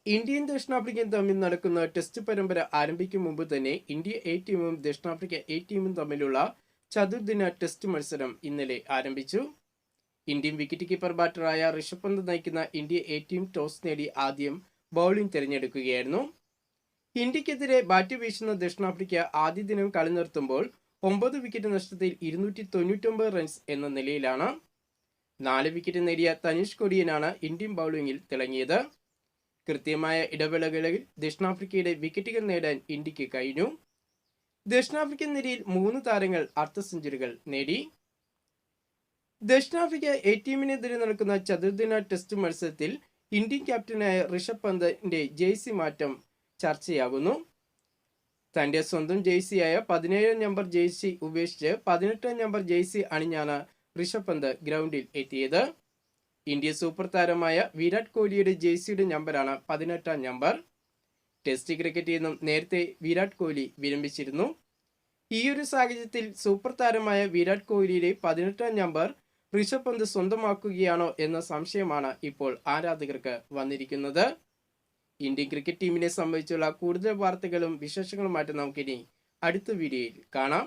ഇന്ത്യയും ദക്ഷിണാഫ്രിക്കയും തമ്മിൽ നടക്കുന്ന ടെസ്റ്റ് പരമ്പര ആരംഭിക്കും മുമ്പ് തന്നെ ഇന്ത്യ എ ടീമും ദക്ഷിണാഫ്രിക്ക എ ടീമും തമ്മിലുള്ള ചതുർദിന ടെസ്റ്റ് മത്സരം ഇന്നലെ ആരംഭിച്ചു. Indian wicket keeper ബാറ്ററായ Rishabh Pant നയിക്കുന്ന ഇന്ത്യ എ ടീം ടോസ് നേടി ആദ്യം ബൗളിംഗ് തിരഞ്ഞെടുക്കുകയായിരുന്നു. ഇന്ത്യക്കെതിരെ ബാറ്റ് വീശുന്ന ദക്ഷിണാഫ്രിക്ക ആദ്യ ദിനം കളി നിർത്തുമ്പോൾ 9 വിക്കറ്റ് നഷ്ടത്തിൽ 299 റൺസ് എന്ന നിലയിലാണ്. 4 വിക്കറ്റ് നേടിയ തനിഷ് കൊടിയനാണ് ഇന്ത്യൻ ബൗളിംഗിൽ തിളങ്ങിയത്. കൃത്യമായ ഇടവേളകളിൽ ദക്ഷിണാഫ്രിക്കയുടെ വിക്കറ്റുകൾ നേടാൻ ഇന്ത്യക്ക് കഴിഞ്ഞു. ദക്ഷിണാഫ്രിക്കൻ നിരയിൽ 3 താരങ്ങൾ അർദ്ധ സെഞ്ചുറികൾ നേടി. ദക്ഷിണാഫ്രിക്ക എ ടീമിനെതിരെ നടക്കുന്ന ചതുർദിന ടെസ്റ്റ് മത്സരത്തിൽ ഇന്ത്യൻ ക്യാപ്റ്റനായ ഋഷഭ് പന്തിന്റെ ജേഴ്സി മാറ്റം ചർച്ചയാകുന്നു. തന്റെ സ്വന്തം ജേഴ്സിയായ 17 നമ്പർ ജേഴ്സി ഉപേക്ഷിച്ച് 18 നമ്പർ ജേഴ്സി അണിഞ്ഞാണ് ഋഷഭ് പന്ത് ഗ്രൗണ്ടിൽ എത്തിയത്. ഇന്ത്യ സൂപ്പർ താരമായ വിരാട് കോഹ്ലിയുടെ ജേഴ്സിയുടെ നമ്പറാണ് 18 നമ്പർ. ടെസ്റ്റ് ക്രിക്കറ്റിൽ നിന്നും നേരത്തെ വിരാട് കോഹ്ലി വിരമിച്ചിരുന്നു. ഈയൊരു സാഹചര്യത്തിൽ സൂപ്പർ താരമായ വിരാട് കോഹ്ലിയുടെ 18 നമ്പർ ഋഷഭ് പന്ത് സ്വന്തമാക്കുകയാണോ എന്ന സംശയമാണ് ഇപ്പോൾ ആരാധകർക്ക് വന്നിരിക്കുന്നത്. ഇന്ത്യൻ ക്രിക്കറ്റ് ടീമിനെ സംബന്ധിച്ചുള്ള കൂടുതൽ വാർത്തകളും വിശേഷങ്ങളുമായിട്ട് നമുക്കിനി അടുത്ത വീഡിയോയിൽ കാണാം.